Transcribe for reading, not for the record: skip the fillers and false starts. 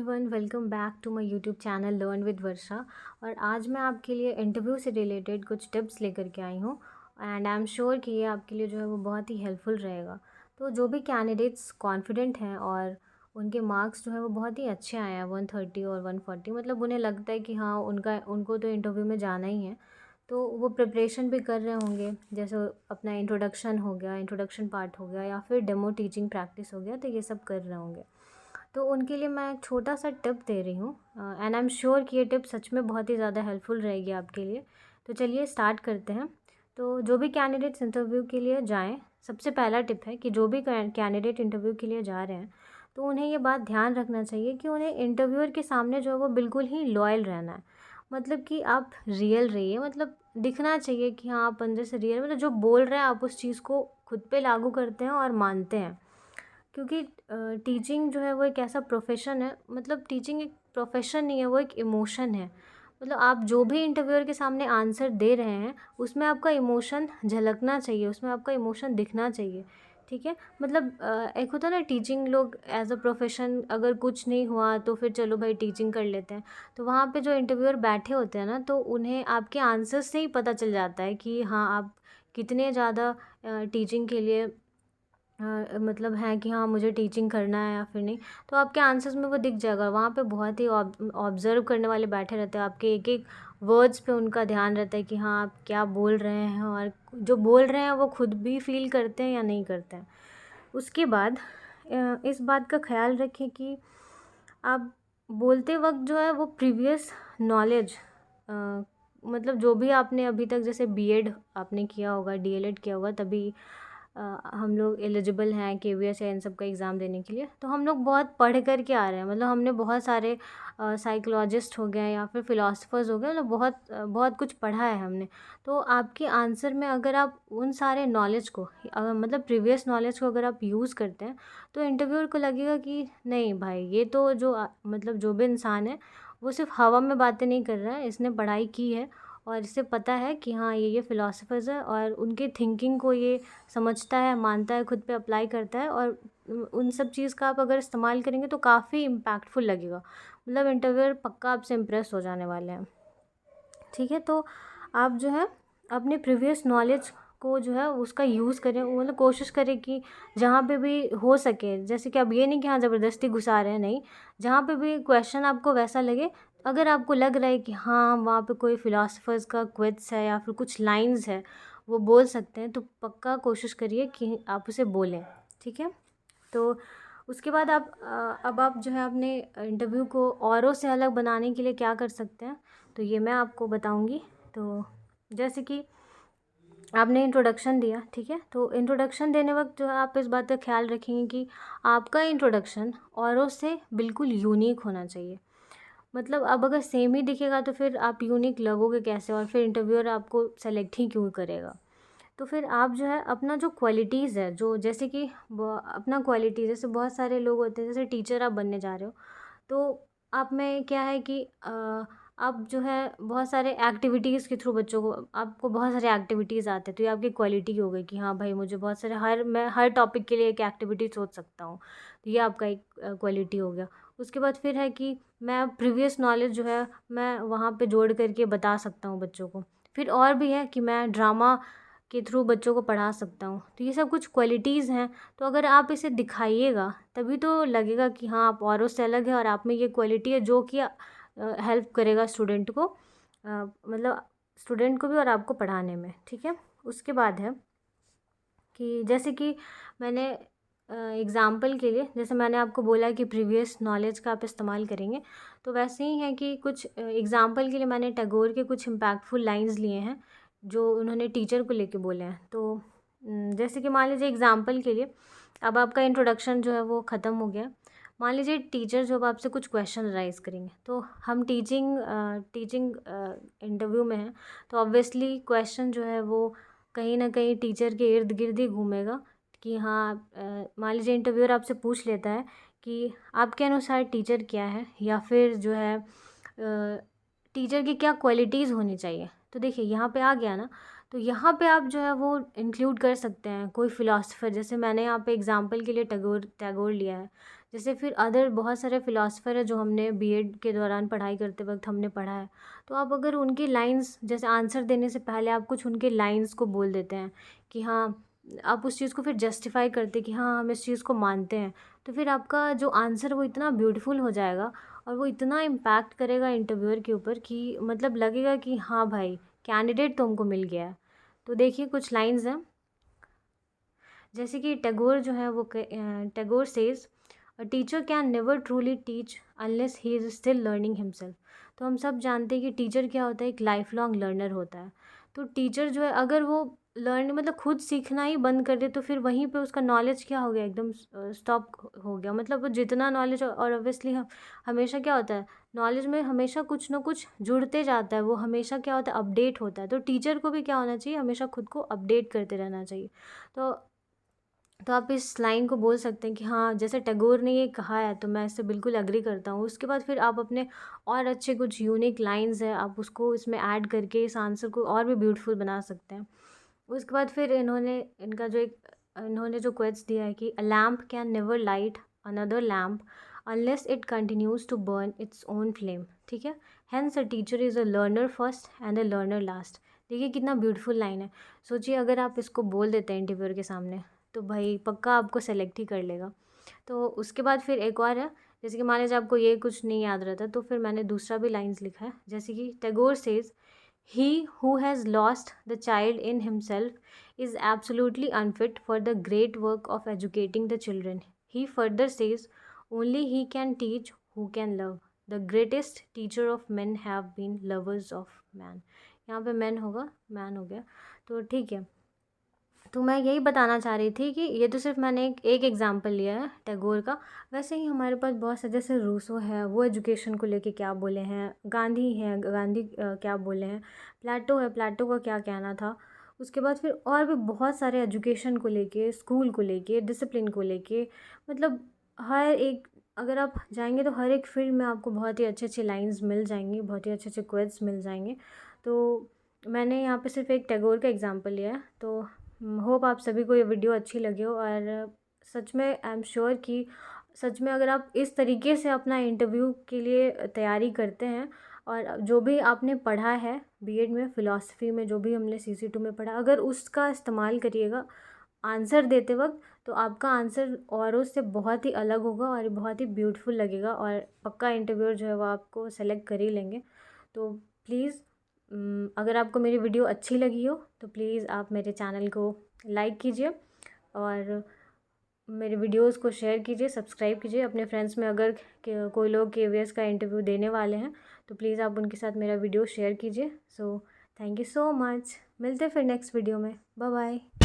Everyone, welcome back to my YouTube channel learn with Varsha. और आज मैं आपके लिए इंटरव्यू से रिलेटेड कुछ टिप्स लेकर के आई हूँ एंड आई एम श्योर कि ये आपके लिए जो है वो बहुत ही हेल्पफुल रहेगा। तो जो भी कैंडिडेट्स कॉन्फिडेंट हैं और उनके मार्क्स जो है वो बहुत ही अच्छे आए हैं 130 और 140, मतलब उन्हें लगता है कि हाँ उनको तो इंटरव्यू में जाना ही है, तो वो प्रिपरेशन भी कर रहे होंगे। जैसे अपना इंट्रोडक्शन हो गया, इंट्रोडक्शन पार्ट हो गया, या फिर डेमो टीचिंग प्रैक्टिस हो गया, तो ये सब कर रहे होंगे। तो उनके लिए मैं एक छोटा सा टिप दे रही हूँ एंड आई एम श्योर कि ये टिप सच में बहुत ही ज़्यादा हेल्पफुल रहेगी आपके लिए। तो चलिए स्टार्ट करते हैं। तो जो भी कैंडिडेट्स इंटरव्यू के लिए जाएं, सबसे पहला टिप है कि जो भी कैंडिडेट इंटरव्यू के लिए जा रहे हैं, तो उन्हें ये बात ध्यान रखना चाहिए कि उन्हें इंटरव्यूअर के सामने जो है वो बिल्कुल ही लॉयल रहना है। मतलब कि आप रियल रहिए, मतलब दिखना चाहिए कि हाँ आप अंदर से रियल, मतलब जो बोल रहे हैं आप उस चीज़ को खुद पे लागू करते हैं और मानते हैं। क्योंकि टीचिंग जो है वो एक ऐसा प्रोफेशन है, मतलब टीचिंग एक प्रोफेशन नहीं है, वो एक इमोशन है। मतलब आप जो भी इंटरव्यूअर के सामने आंसर दे रहे हैं उसमें आपका इमोशन झलकना चाहिए, उसमें आपका इमोशन दिखना चाहिए। ठीक है, मतलब एक होता है ना टीचिंग, लोग एज अ प्रोफेशन अगर कुछ नहीं हुआ तो फिर चलो भाई टीचिंग कर लेते हैं। तो वहाँ पे जो इंटरव्यूअर बैठे होते हैं ना, तो उन्हें आपके आंसर से ही पता चल जाता है कि हाँ आप कितने ज़्यादा टीचिंग के लिए मतलब है कि हाँ मुझे टीचिंग करना है या फिर नहीं। तो आपके आंसर्स में वो दिख जाएगा। वहाँ पे बहुत ही ऑब्ज़र्व करने वाले बैठे रहते हैं, आपके एक एक वर्ड्स पे उनका ध्यान रहता है कि हाँ आप क्या बोल रहे हैं, और जो बोल रहे हैं वो खुद भी फील करते हैं या नहीं करते हैं। उसके बाद इस बात का ख्याल रखें कि आप बोलते वक्त जो है वो प्रीवियस नॉलेज, मतलब जो भी आपने अभी तक, जैसे बीएड आपने किया होगा, डीएलएड किया होगा, तभी हम लोग एलिजिबल हैं केवीएस या इन सब का एग्ज़ाम देने के लिए। तो हम लोग बहुत पढ़ कर के आ रहे हैं, मतलब हमने बहुत सारे साइकोलॉजिस्ट हो गए या फिर फ़िलासफ़र्स हो गए, मतलब बहुत कुछ पढ़ा है हमने। तो आपके आंसर में अगर आप उन सारे नॉलेज को मतलब प्रीवियस नॉलेज को अगर आप यूज़ करते हैं, तो इंटरव्यूअर को लगेगा कि नहीं भाई, ये तो जो मतलब जो भी इंसान है वो सिर्फ हवा में बातें नहीं कर रहा है, इसने पढ़ाई की है और इसे पता है कि हाँ ये फ़िलासफ़र्स है और उनके थिंकिंग को ये समझता है, मानता है, खुद पे अप्लाई करता है, और उन सब चीज़ का आप अगर इस्तेमाल करेंगे तो काफ़ी इम्पैक्टफुल लगेगा। मतलब इंटरव्यूअर पक्का आपसे इम्प्रेस हो जाने वाले हैं। ठीक है, तो आप जो है अपने प्रीवियस नॉलेज को जो है उसका यूज़ करें, मतलब कोशिश करें कि जहाँ पे भी हो सके, जैसे कि अब ये नहीं कि हाँ ज़बरदस्ती घुसा रहे हैं, नहीं। जहाँ पे भी क्वेश्चन आपको वैसा लगे, अगर आपको लग रहा है कि हाँ वहाँ पे कोई फ़िलासफ़र्स का क्विज़ है या फिर कुछ लाइन्स है वो बोल सकते हैं, तो पक्का कोशिश करिए कि आप उसे बोलें। ठीक है, तो उसके बाद अब आप जो है अपने इंटरव्यू को औरों से अलग बनाने के लिए क्या कर सकते हैं, तो ये मैं आपको बताऊंगी। तो जैसे कि आपने इंट्रोडक्शन दिया, ठीक है, तो इंट्रोडक्शन देने वक्त जो है आप इस बात का ख्याल रखेंगे कि आपका इंट्रोडक्शन औरों से बिल्कुल यूनिक होना चाहिए। मतलब अब अगर सेम ही दिखेगा तो फिर आप यूनिक लगोगे कैसे, और फिर इंटरव्यूअर आपको सेलेक्ट ही क्यों करेगा। तो फिर आप जो है अपना जो क्वालिटीज़ है, जो जैसे कि अपना क्वालिटी, जैसे बहुत सारे लोग होते हैं, जैसे टीचर आप बनने जा रहे हो, तो आप में क्या है कि आप जो है बहुत सारे एक्टिविटीज़ के थ्रू बच्चों को, आपको बहुत सारे एक्टिविटीज़ आते हैं, तो ये आपकी क्वालिटी हो गई कि हाँ भाई मुझे बहुत सारे, मैं हर टॉपिक के लिए एक एक्टिविटी सोच सकता हूँ, तो ये आपका एक क्वालिटी हो गया। उसके बाद फिर है कि मैं प्रीवियस नॉलेज जो है मैं वहाँ पे जोड़ करके बता सकता हूँ बच्चों को। फिर और भी है कि मैं ड्रामा के थ्रू बच्चों को पढ़ा सकता हूँ, तो ये सब कुछ क्वालिटीज़ हैं। तो अगर आप इसे दिखाइएगा तभी तो लगेगा कि हाँ आप औरों से अलग है और आप में ये क्वालिटी है जो कि हेल्प करेगा स्टूडेंट को, मतलब स्टूडेंट को भी और आपको पढ़ाने में। ठीक है, उसके बाद है कि जैसे कि मैंने एग्ज़ाम्पल के लिए, जैसे मैंने आपको बोला कि प्रीवियस नॉलेज का आप इस्तेमाल करेंगे, तो वैसे ही है कि कुछ एग्ज़ाम्पल के लिए मैंने टैगोर के कुछ इम्पैक्टफुल लाइंस लिए हैं जो उन्होंने टीचर को लेके बोले हैं। तो जैसे कि मान लीजिए एग्ज़ाम्पल के लिए, अब आपका इंट्रोडक्शन जो है वो ख़त्म हो गया। मान लीजिए टीचर जो अब आपसे कुछ क्वेश्चन राइज़ करेंगे, तो हम टीचिंग इंटरव्यू में हैं, तो ऑब्वियसली क्वेश्चन जो है वो कहीं ना कहीं टीचर के इर्द गिर्द ही घूमेगा। कि हाँ मान लीजिए इंटरव्यूअर आपसे पूछ लेता है कि आपके अनुसार टीचर क्या है, या फिर जो है टीचर की क्या क्वालिटीज़ होनी चाहिए। तो देखिए यहाँ पे आ गया ना, तो यहाँ पे आप जो है वो इंक्लूड कर सकते हैं कोई फ़िलासफ़र, जैसे मैंने यहाँ पे एग्ज़ाम्पल के लिए टैगोर लिया है। जैसे फिर अदर बहुत सारे फ़िलासफ़र है जो हमने बीएड के दौरान पढ़ाई करते वक़्त हमने पढ़ा है। तो आप अगर उनकी लाइन्स जैसे आंसर देने से पहले आप कुछ उनके लाइन्स को बोल देते हैं कि हाँ, आप उस चीज़ को फिर जस्टिफ़ाई करते कि हाँ, हम इस चीज़ को मानते हैं। तो फिर आपका जो आंसर वो इतना ब्यूटीफुल हो जाएगा और वो इतना इम्पैक्ट करेगा इंटरव्यूअर के ऊपर कि मतलब लगेगा कि हाँ भाई, कैंडिडेट तो हमको मिल गया है। तो देखिए कुछ लाइन्स हैं, जैसे कि टैगोर जो है वो Tagore says a teacher can never truly teach unless he is still learning himself. तो हम सब जानते हैं कि टीचर क्या होता है, एक लाइफ लॉन्ग लर्नर होता है। तो टीचर जो है अगर वो लर्न मतलब खुद सीखना ही बंद कर दे तो फिर वहीं पे उसका नॉलेज क्या हो गया, एकदम स्टॉप हो गया। मतलब वो जितना नॉलेज और ऑब्वियसली हम हमेशा क्या होता है, नॉलेज में हमेशा कुछ ना कुछ जुड़ते जाता है, वो हमेशा क्या होता है, अपडेट होता है। तो टीचर को भी क्या होना चाहिए, हमेशा खुद को अपडेट करते रहना चाहिए। तो आप इस लाइन को बोल सकते हैं कि हाँ, जैसे टैगोर ने ये कहा है तो मैं इससे बिल्कुल एग्री करता हूँ। उसके बाद फिर आप अपने और अच्छे कुछ यूनिक लाइन्स हैं, आप उसको इसमें ऐड करके इस आंसर को और भी ब्यूटीफुल बना सकते हैं। उसके बाद फिर इन्होंने जो क्वेट्स दिया है कि a lamp can never light another lamp unless it continues to burn its own flame. ठीक है, hence a teacher is a learner first and a learner last. देखिए कितना ब्यूटीफुल लाइन है। सोचिए अगर आप इसको बोल देते हैं इंटरव्यूअर के सामने तो भाई पक्का आपको सेलेक्ट ही कर लेगा। तो उसके बाद फिर एक और है, जैसे कि मान लीजिए आपको ये कुछ नहीं याद रहता तो फिर मैंने दूसरा भी लाइन्स लिखा है, जैसे कि Tagore says he who has lost the child in himself is absolutely unfit for the great work of educating the children. He further says only he can teach who can love. The greatest teacher of man have been lovers of man. यहाँ पे man होगा, man हो गया। तो ठीक है, तो मैं यही बताना चाह रही थी कि ये तो सिर्फ मैंने एक एग्जांपल लिया है टैगोर का। वैसे ही हमारे पास बहुत से, जैसे रूसो है वो एजुकेशन को लेके क्या बोले हैं, गांधी हैं, गांधी क्या बोले हैं, प्लेटो है, प्लेटो का क्या कहना था। उसके बाद फिर और भी बहुत सारे एजुकेशन को लेके, स्कूल को लेके, डिसिप्लिन को लेके, मतलब हर एक, अगर आप जाएंगे तो हर एक फील्ड में आपको बहुत ही अच्छे अच्छे लाइन्स मिल जाएंगी, बहुत ही अच्छे अच्छे क्वेट्स मिल जाएंगे। तो मैंने यहाँ पे सिर्फ एक टैगोर का एग्जांपल लिया है। तो होप आप सभी को ये वीडियो अच्छी लगी हो, और सच में आई एम श्योर कि सच में अगर आप इस तरीके से अपना इंटरव्यू के लिए तैयारी करते हैं और जो भी आपने पढ़ा है बीएड में, फ़िलासफ़ी में जो भी हमने CC2 में पढ़ा, अगर उसका इस्तेमाल करिएगा आंसर देते वक्त तो आपका आंसर औरों से बहुत ही अलग होगा और बहुत ही ब्यूटीफुल लगेगा, और पक्का इंटरव्यूअर जो है वो आपको सेलेक्ट कर ही लेंगे। तो प्लीज़ अगर आपको मेरी वीडियो अच्छी लगी हो तो प्लीज़ आप मेरे चैनल को लाइक कीजिए और मेरे वीडियोस को शेयर कीजिए, सब्सक्राइब कीजिए अपने फ्रेंड्स में। अगर कोई लोग KVS का इंटरव्यू देने वाले हैं तो प्लीज़ आप उनके साथ मेरा वीडियो शेयर कीजिए। So thank you so much, मिलते हैं फिर नेक्स्ट वीडियो में। Bye bye.